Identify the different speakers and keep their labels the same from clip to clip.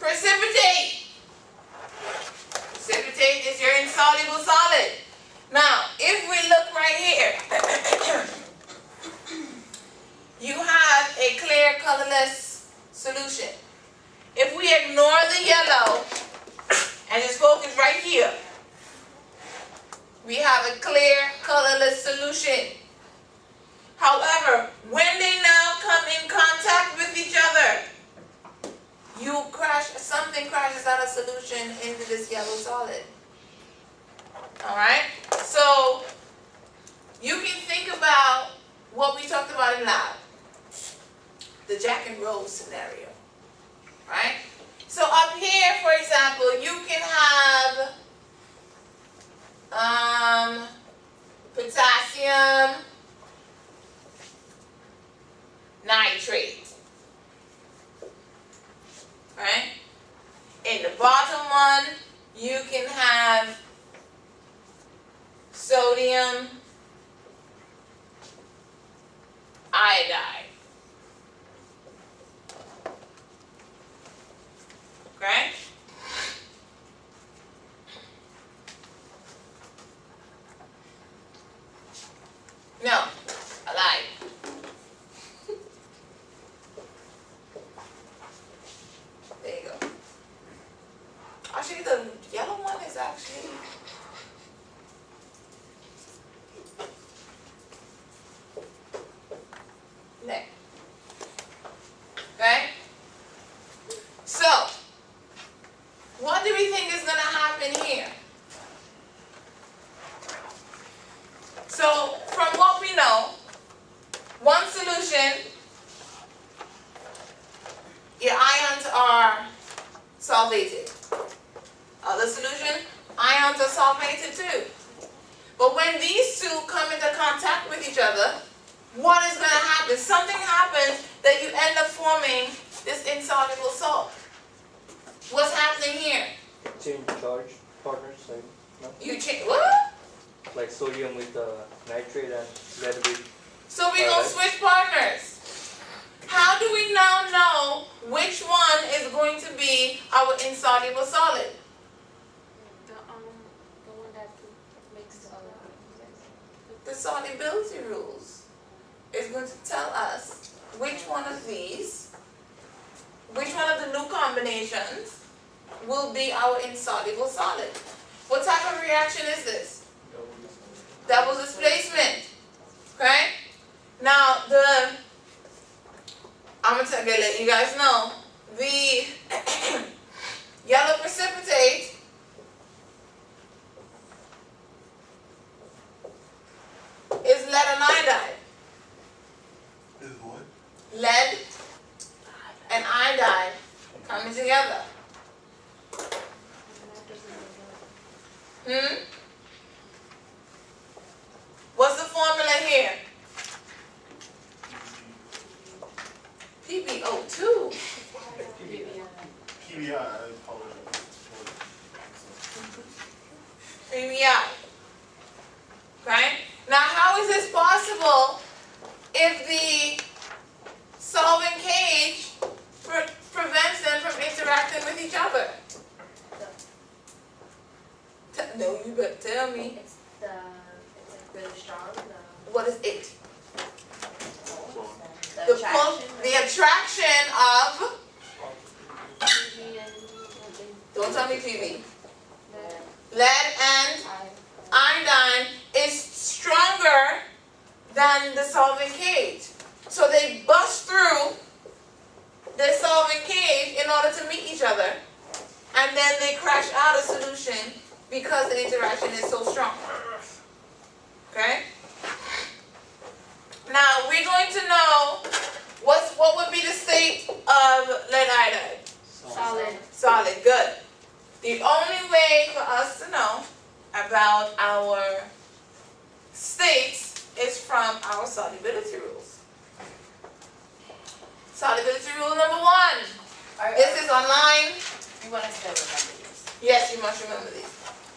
Speaker 1: Precipitate. Precipitate is your insoluble solid. Now, if we look right here, you have a clear colorless solution. If we ignore the yellow and just focus right here, we have a clear colorless solution. However, when they now come in contact with each other, something crashes out of solution into this yellow solid. Alright? So, you can think about what we talked about in lab. The Jack and Rose scenario. Right? So up here, for example, you can have potassium nitrate. Right? In the bottom one, you can have sodium iodide. Okay? No, I lied. There you go. Actually, the yellow one is actually there. Okay? So, what do we think is going to happen here? So, from what we know, one solution, your ions are solvated. Other solution, ions are solvated too. But when these two come into contact with each other, what is going to happen? Something happens that you end up forming this insoluble salt. What's happening here?
Speaker 2: Change charge partners, like, no?
Speaker 1: You change what?
Speaker 2: Like sodium with nitrate and lead with.
Speaker 1: So we're going to switch partners. How do we now know which one is going to be our insoluble solid?
Speaker 3: The one that makes
Speaker 1: The solubility rules is going to tell us which one of these, which one of the new combinations will be our insoluble solid. What type of reaction is this? Double displacement. Okay? Now, I'm going to let you guys know, the yellow precipitate is lead and iodide.
Speaker 4: Is what?
Speaker 1: Lead and iodide coming together. What's the formula here? PbO2.
Speaker 4: PBI, I apologize.
Speaker 1: PBI. Right? Now, how is this possible if the solvent cage prevents them from interacting with each other? No, you better tell me.
Speaker 3: It's really strong.
Speaker 1: What is it?
Speaker 3: The attraction.
Speaker 1: The attraction of. Don't tell me PB. Lead and iodine is stronger than the solvent cage. So they bust through the solvent cage in order to meet each other. And then they crash out of solution because the interaction is so strong. Okay? Now we're going to know what would be the state of lead iodide?
Speaker 3: Solid.
Speaker 1: Solid, good. The only way for us to know about our states is from our solubility rules. Solubility rule number 1. This is online.
Speaker 3: You want us to remember these?
Speaker 1: Yes, you must remember these.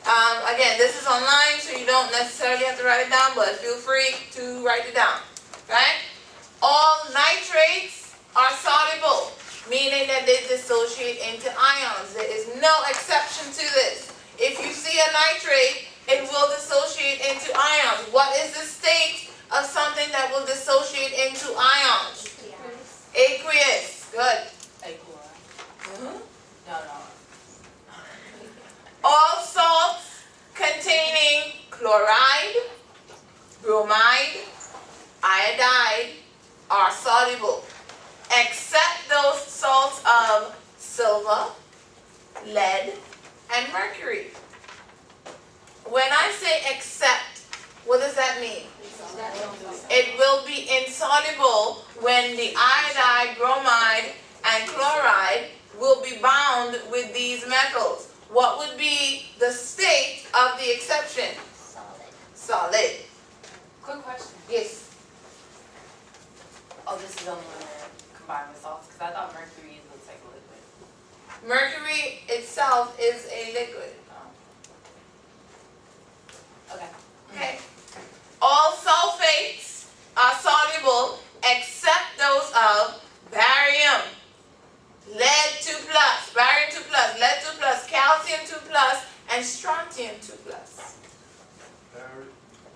Speaker 1: Again, this is online, so you don't necessarily have to write it down, but feel free to write it down. Right? All nitrates are soluble. meaning that they dissociate into ions. There is no exception to this. If you see a nitrate, it will dissociate into ions. What is the state of something that will dissociate into ions? Aqueous. Good. Mhm.
Speaker 3: No.
Speaker 1: All salts containing chloride, bromide, iodide are soluble, except those salts of silver, lead, and mercury. When I say except, what does that mean? It will be insoluble when the iodide, bromide, and chloride will be bound with these metals. What would be the state of the exception? Solid.
Speaker 3: Quick question.
Speaker 1: Yes.
Speaker 3: Oh, this is only when they're combined with salts, because I thought mercury looks like a liquid.
Speaker 1: Mercury itself is a liquid.
Speaker 3: Okay.
Speaker 1: Okay. All sulfates are soluble except those of barium, lead 2+, barium 2+, lead 2+, calcium 2+, and strontium 2+.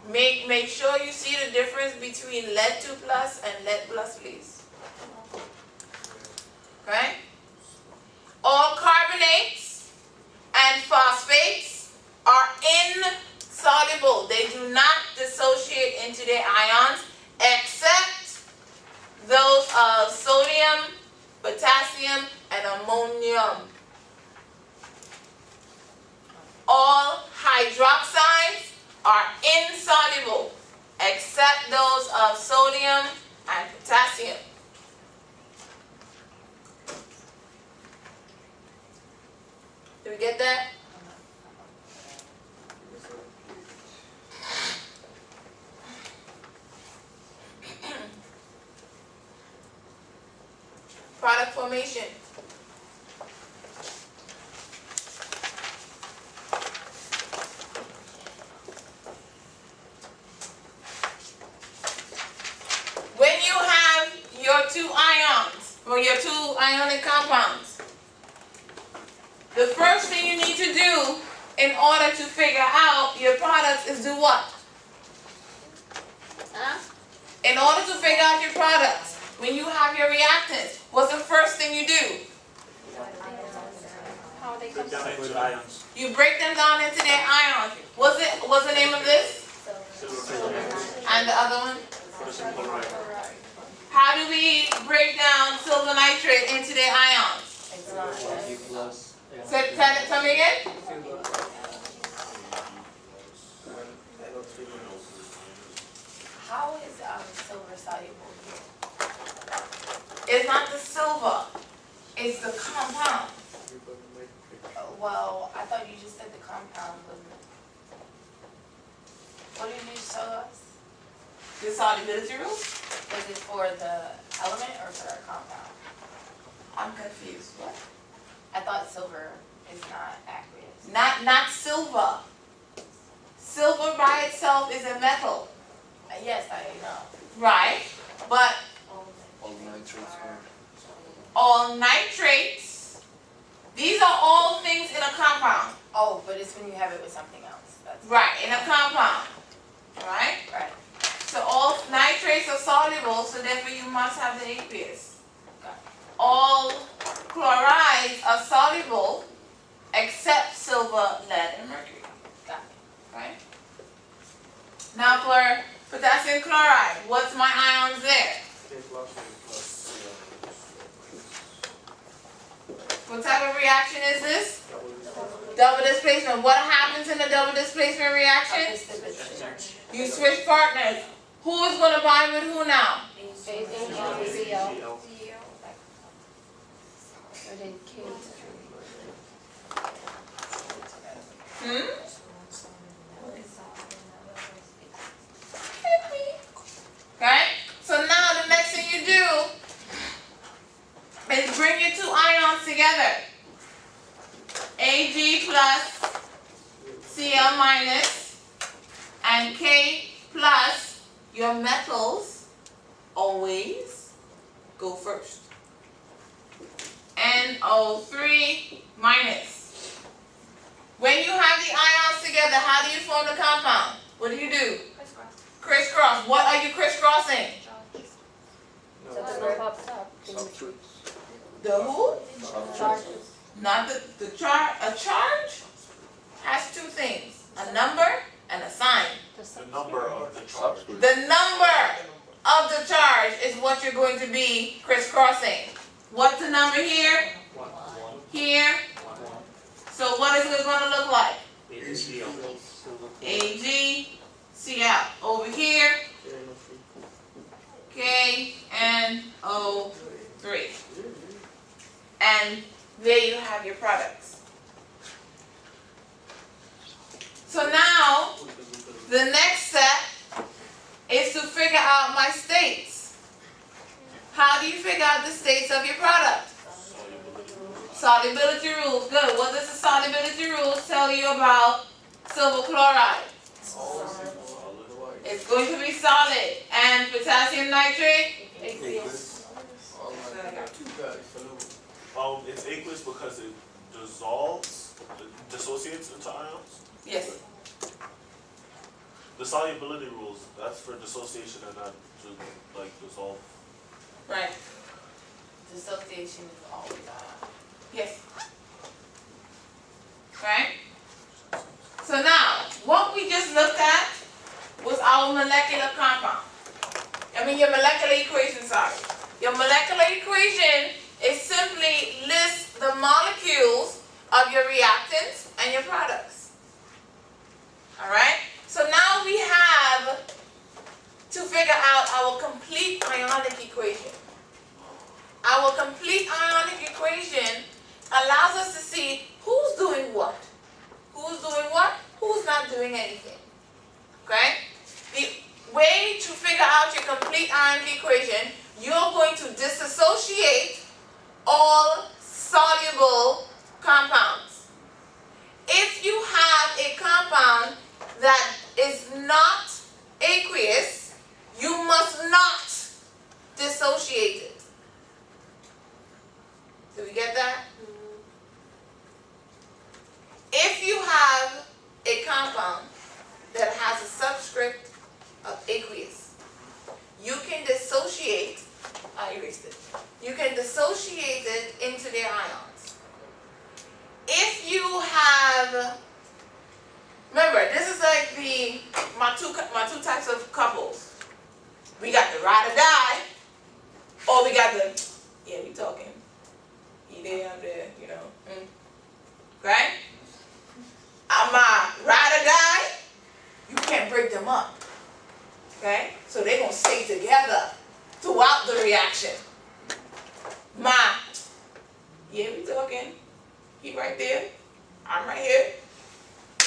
Speaker 1: Make sure you see the difference between lead 2+ and lead+, please. Okay? All carbonates and phosphates are insoluble. They do not dissociate into their ions except those of sodium, potassium, and ammonium. All hydroxides are insoluble except those of sodium and potassium. Did we get that? Product formation. When you have your two ions, or your two ionic compounds, the first thing you need to do in order to figure out your products is do what? In order to figure out your products, when you have your reactants, what's the first thing you do? You break them down into their ions. What's the name of this? And the other one? How do we break down silver nitrate into their ions? Tell me again?
Speaker 3: How is silver soluble here?
Speaker 1: It's not the silver, it's the compound.
Speaker 3: Well, I thought you just said the compound was. What did you show us?
Speaker 1: The solubility rule?
Speaker 3: Was it for the element or for our compound?
Speaker 1: I'm confused. What?
Speaker 3: I thought silver is not aqueous.
Speaker 1: Not silver. Silver by itself is a metal.
Speaker 3: Yes, I know.
Speaker 1: Right? But all nitrates, these are all things in a compound.
Speaker 3: Oh, but it's when you have it with something else. That's
Speaker 1: Right, in a compound. Right?
Speaker 3: right.
Speaker 1: So all nitrates are soluble, so therefore you must have the aqueous.
Speaker 3: Got it.
Speaker 1: All chlorides are soluble except silver, lead, and mercury.
Speaker 3: Got it.
Speaker 1: Right? Now for potassium chloride, what's my ions there? What type of reaction is this? Double displacement. What happens in the double displacement reaction? You switch partners. Who is going to bind with who now? Okay? So now the next thing you do is bring your two ions together. Ag plus Cl minus and K plus, your metals always go first. NO3 minus. When you have the ions together, how do you form the compound? What do you do?
Speaker 3: Crisscross.
Speaker 1: Crisscross. What are you crisscrossing?
Speaker 2: No.
Speaker 5: So the no pops up.
Speaker 4: Substitutes.
Speaker 1: The who?
Speaker 5: Charges.
Speaker 1: Not the charge. A charge has two things: a number and a sign.
Speaker 4: The number of the charge.
Speaker 1: The number of the charge is what you're going to be crisscrossing. What's the number here?
Speaker 2: 1.
Speaker 1: Here. So what is it going to look like?
Speaker 2: AgCl.
Speaker 1: AgCl. Over here, KNO3. And there you have your products. So now, the next step is to figure out my states. How do you figure out the states of your product? Solubility rules. Good. What does the solubility rules tell you about silver chloride? It's going to be solid. And potassium nitrate?
Speaker 5: Aqueous.
Speaker 4: It's aqueous because it dissolves, it dissociates into ions.
Speaker 1: Yes.
Speaker 4: The solubility rules, that's for dissociation and not to like dissolve.
Speaker 1: Right.
Speaker 3: Dissociation is always on.
Speaker 1: Yes. Right? So now, what we just looked at was our molecular compound. Your molecular equation, sorry. Your molecular equation is simply list the molecules of your reactants and your products. Alright? So now we have to figure out our complete ionic equation. Our complete ionic equation allows us to see who's doing what. Who's doing what? Who's not doing anything. Okay? The way to figure out your complete ionic equation, you're going to disassociate all soluble compounds. If you have a compound that is not aqueous, you must not dissociate it. Do we get that? If you have a compound that has a subscript of aqueous, you can dissociate, I erased it, you can dissociate it into their ions. If you have, remember, this is like my two types of couples. We got the ride or die, or we got the, yeah, we talking. You there, I'm there, you know. Right? I'm a ride or die, you can't break them up. Okay? So they're going to stay together throughout the reaction. Yeah, we talking. He right there. I'm right here.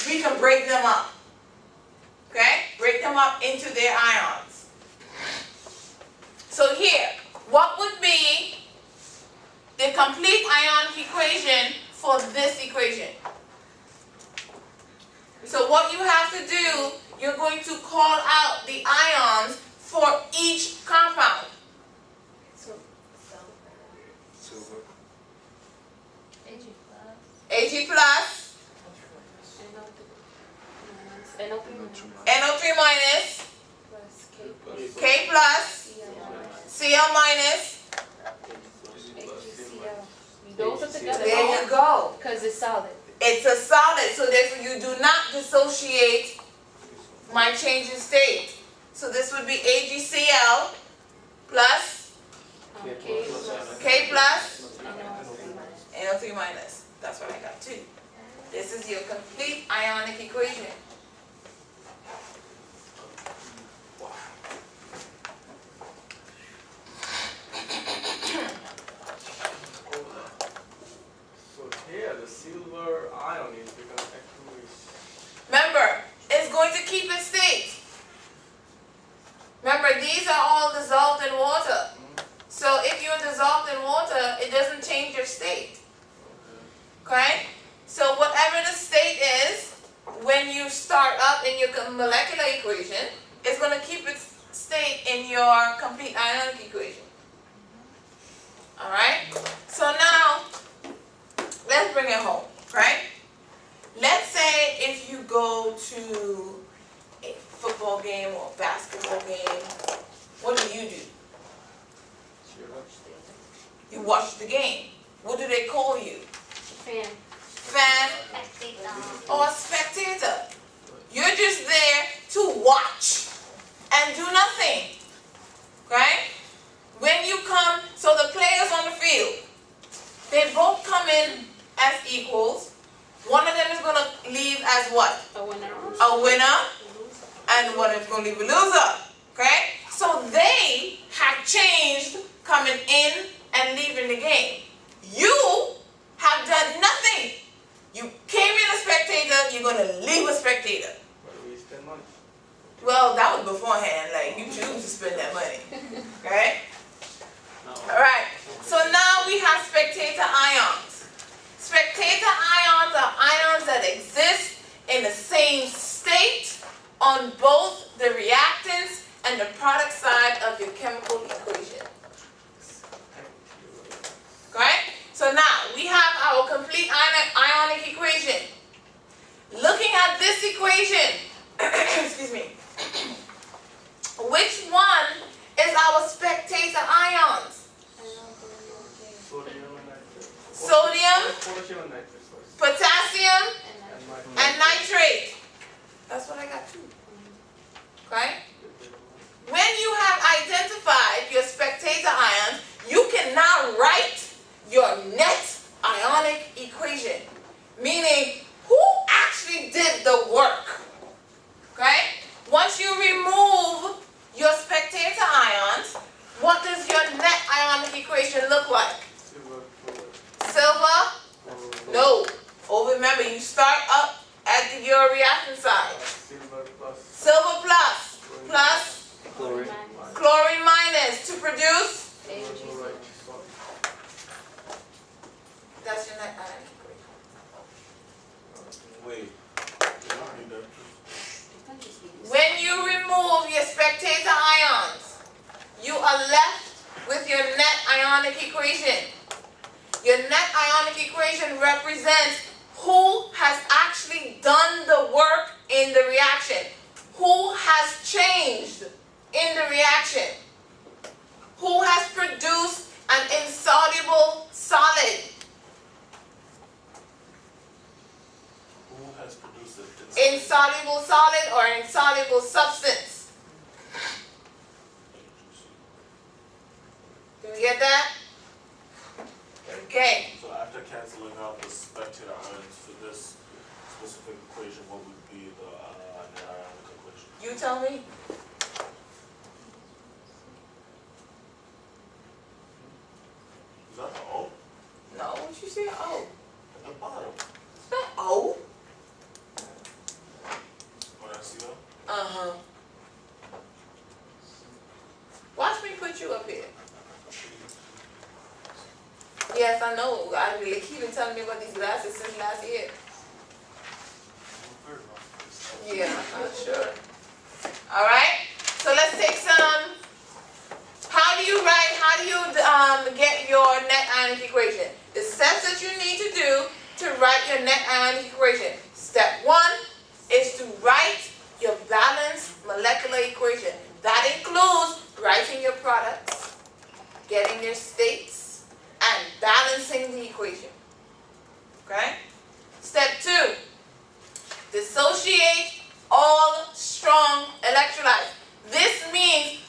Speaker 1: We can break them up. Okay? Break them up into their ions. So here, what would be the complete ionic equation for this equation? So what you have to do, you're going to call out the ions for each compound.
Speaker 4: Silver.
Speaker 1: Ag plus, NO3 minus, K plus, Cl minus.
Speaker 5: Those are together.
Speaker 1: There you go.
Speaker 5: Because it's solid.
Speaker 1: It's a solid, so therefore you do not dissociate my change in state. So this would be AgCl plus K plus NO3 minus. That's what I got too. This is your complete ionic equation.
Speaker 6: So here the silver ion is because aqueous.
Speaker 1: Remember, it's going to keep its state. Remember, these are all dissolved in water. So if you're dissolved in water, it doesn't change your state. Okay? So whatever the state is, when you start up in your molecular equation, it's going to keep its state in your complete ionic equation. Alright? So now, let's bring it home, right? Let's say if you go to a football game or basketball game, what do? You watch the game. What do they call you?
Speaker 5: Fan.
Speaker 1: Fan or spectator. You're just there to watch and do nothing. Okay? When you come, so the players on the field, they both come in as equals. One of them is going to leave as what?
Speaker 5: A winner.
Speaker 1: A winner, and one is going to leave a loser. Okay? So they have changed coming in and leaving the game. You have done nothing. You came in a spectator, you're going to leave a spectator.
Speaker 6: But we spend money.
Speaker 1: Well, that was beforehand, like you choose to spend that money. Okay? Alright, so now we have spectator ions. Spectator ions are ions that exist in the same state on both the reactants and the product side of your chemical equation. Okay? So now we have our complete ionic equation. Looking at this equation, excuse me, which one is our spectator ions?
Speaker 6: Sodium and nitrate.
Speaker 1: Sodium,
Speaker 6: Potassium and nitrate, sorry.
Speaker 1: potassium,
Speaker 6: And
Speaker 1: and nitrate. That's what I got too. Okay? When you have identified your spectator ions, you can now write your net ionic equation. Meaning, who actually did the work? Okay? Once you remove your spectator ions, what does your net ionic equation look like? Silver? No. Oh, remember, you start up at your reactant side.
Speaker 6: Silver plus.
Speaker 1: Silver plus
Speaker 2: Chlorine.
Speaker 1: chlorine minus to produce.
Speaker 6: Chloride.
Speaker 1: That's your net ionic equation.
Speaker 4: Wait.
Speaker 1: When you remove your spectator ions, you are left with your net ionic equation. Your net ionic equation represents who has actually done the work in the reaction, who has changed in the reaction, who has produced an insoluble solid.
Speaker 4: Who has produced it?
Speaker 1: Insoluble solid or insoluble substance. Do we get that? Okay.
Speaker 4: So after canceling out the spectator ions for this specific equation, what would be the net ionic equation?
Speaker 1: You tell me.
Speaker 4: Is that the O?
Speaker 1: No, what you say? Oh.
Speaker 4: At the bottom.
Speaker 1: It's not O.
Speaker 4: Oh, I see that?
Speaker 1: Uh-huh. Watch me put you up here. Yes, I know. They keep been telling me about these glasses since last year. Yeah, I'm sure. All right. So let's take some. How do you get your net ionic equation? The steps that you need to do to write your net ionic equation. Step 1 is to write your balanced molecular equation. That includes writing your products, getting their states, and balancing the equation. Okay? Step 2, dissociate all strong electrolytes. This means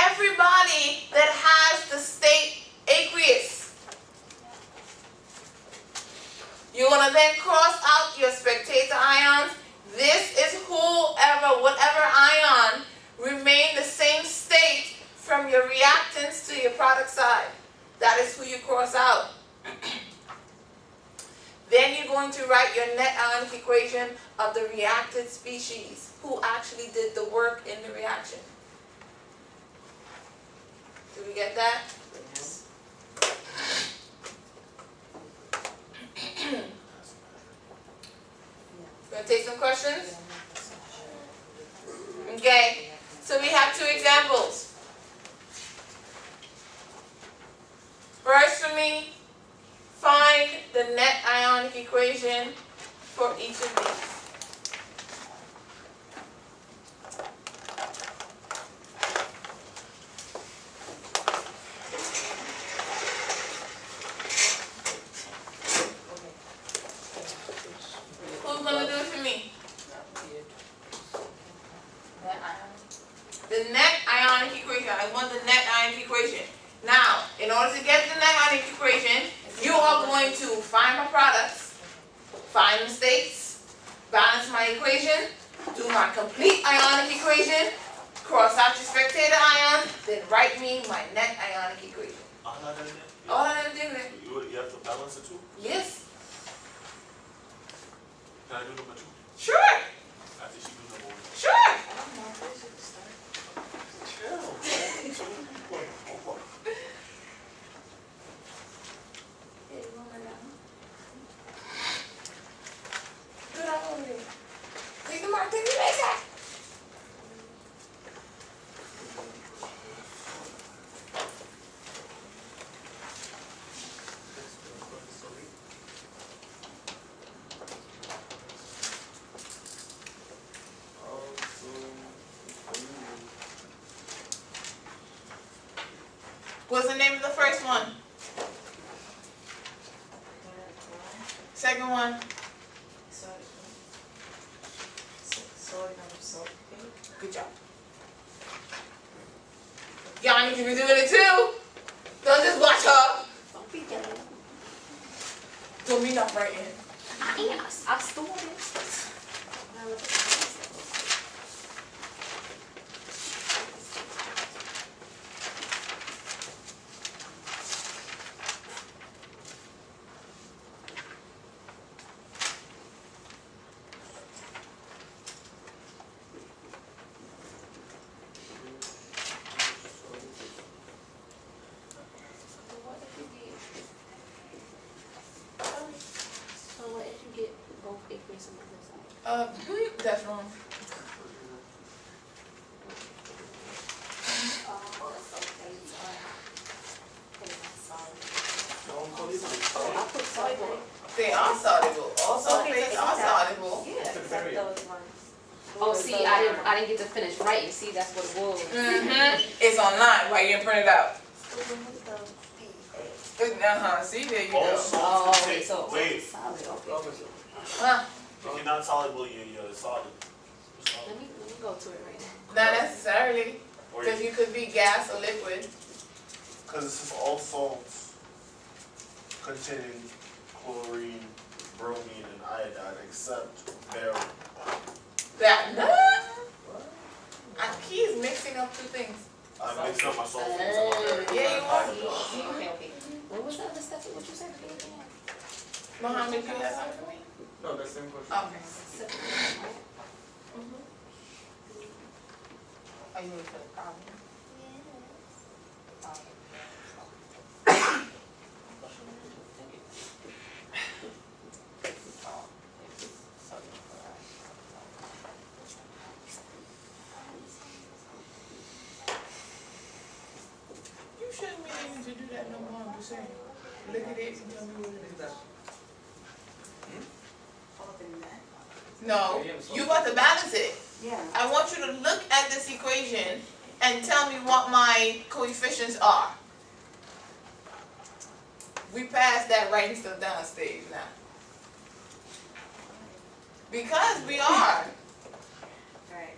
Speaker 1: everybody that has the state aqueous. You're going to then cross out your spectator ions. This is whatever ion remain the same state from your reactants to your product side. That is who you cross out. Then you're going to write your net ionic equation of the reacted species, who actually did the work in the reaction. Do we get that? Gonna take some questions? Okay, so we have 2 examples. First me find the net ionic equation for each of these. Who's gonna do it for me?
Speaker 3: Net ion.
Speaker 1: The net ionic equation. I want the net ionic equation. Now, in order to get the net ionic equation, you are going to find my products, find the states, balance my equation, do my complete ionic equation, cross out your spectator ion, then write me my net ionic equation.
Speaker 4: All that in there?
Speaker 1: All I have to do is,
Speaker 4: You have to balance it too?
Speaker 1: yes,
Speaker 4: Can I do number two?
Speaker 1: sure,
Speaker 4: After she do number one?
Speaker 1: sure.
Speaker 4: Chill. So many people. Hold on.
Speaker 1: Good on over there. Take the mark, take the laser. What's the name of the first one? Second one? Good job. Y'all need to be doing it too. Don't just watch her. Don't be not writing.
Speaker 5: I stole it. So what if you get both aqueous and this side?
Speaker 1: That's wrong.
Speaker 5: That's okay.
Speaker 6: Oh,
Speaker 5: I put soluble.
Speaker 1: They are soluble. All
Speaker 5: Okay,
Speaker 1: sulfates
Speaker 5: so
Speaker 1: are
Speaker 5: it's that.
Speaker 1: soluble.
Speaker 5: Yeah,
Speaker 6: It's a very-
Speaker 5: oh, see, I didn't get to finish writing. See, that's what it was.
Speaker 1: It's online. Why you didn't print it out? See, there you
Speaker 4: All
Speaker 1: go.
Speaker 4: salts
Speaker 5: okay,
Speaker 4: contain,
Speaker 5: so
Speaker 4: wait,
Speaker 5: solid. Okay.
Speaker 1: Huh?
Speaker 4: if you're not soluble, you're solid.
Speaker 5: Let me go to it right now.
Speaker 1: Not necessarily,
Speaker 4: Or
Speaker 1: because you could be gas or liquid.
Speaker 4: Because this is all salts containing chlorine, bromine, and iodine, except barium.
Speaker 1: That no. He is mixing up two things.
Speaker 4: I mixed up my sulfates and my barium.
Speaker 1: Yeah, you are.
Speaker 5: Okay. What was the other stuff? What you said again?
Speaker 1: Mohammed, you have something for me?
Speaker 6: No, the same question.
Speaker 1: Okay.
Speaker 3: Are you ready for the problem?
Speaker 1: You shouldn't be able to do that no more. I'm just saying. Look at it and tell me what it is. No, you got to balance it.
Speaker 7: Yeah.
Speaker 1: I want you to look at this equation and tell me what my coefficients are. We passed that writing stuff down stage now. Because we are.
Speaker 7: Right.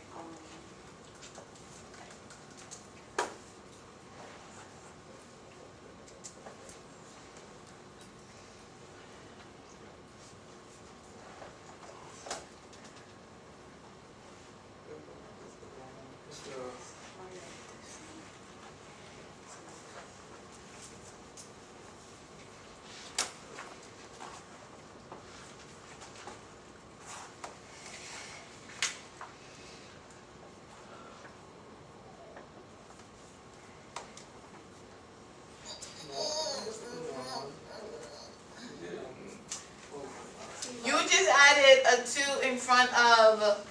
Speaker 1: You just added a 2 in front of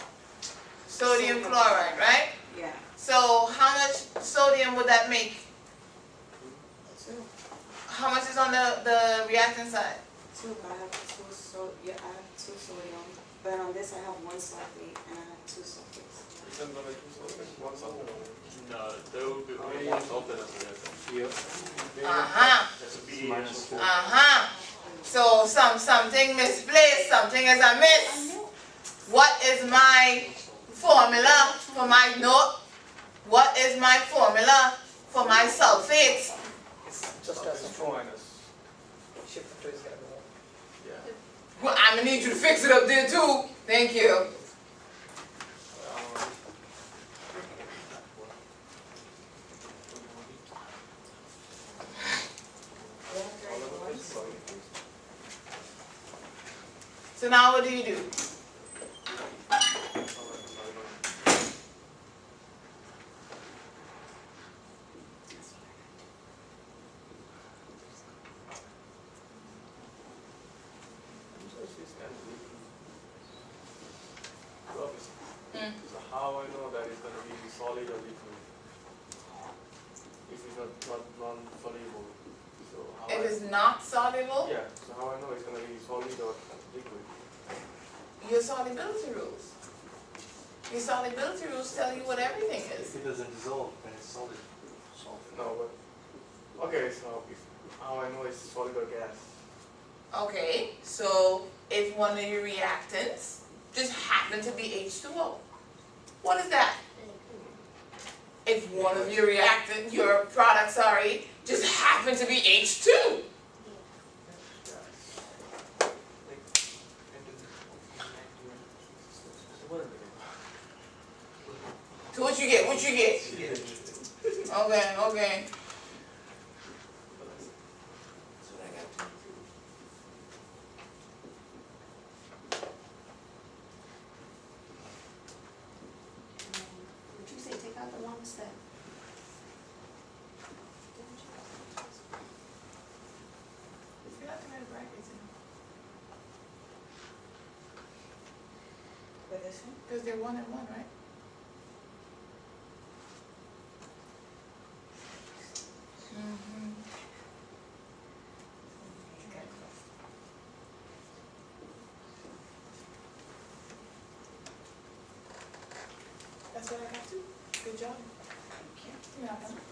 Speaker 1: sodium chloride, right?
Speaker 7: Yeah.
Speaker 1: So how much sodium would that make? How much is on the reactant side?
Speaker 7: 2, but I have 2, so, yeah, I have 2 sodium. But on this I have 1 sulfate and I have 2 sulfates.
Speaker 6: It's not gonna do something, one something.
Speaker 4: No, there will be only one sulfate as a reactant.
Speaker 2: Yep.
Speaker 1: Uh-huh,
Speaker 4: That's a
Speaker 2: Minus
Speaker 4: BH.
Speaker 2: 4.
Speaker 1: uh-huh. So something misplaced, something is amiss. What is my formula for my note? What is my formula for my sulfates?
Speaker 6: Just as a 2 minus. Yeah.
Speaker 1: Well, I'm gonna need you to fix it up there too. Thank you. So now what do you do?
Speaker 6: So how I know that it's gonna be solid or liquid? If it's not non-soluble. So how
Speaker 1: If
Speaker 6: I,
Speaker 1: it's not soluble,
Speaker 6: yeah, so how I know it's gonna be solid or liquid?
Speaker 1: your solubility rules. Your solubility rules tell you what everything is.
Speaker 2: If it doesn't dissolve, then it's solid.
Speaker 6: No, but okay, so if, how I know it's solid or gas?
Speaker 1: Okay, so if one of your reactants just happen to be H2O, what is that? If one of your your products, just happen to be H2, so what you get? What you get? Okay, okay.
Speaker 5: Would you say take out the one step?
Speaker 1: You have to write brackets in,
Speaker 7: For this one?
Speaker 1: because they're 1 and 1, right? That's what I got too. Good job. You're not done.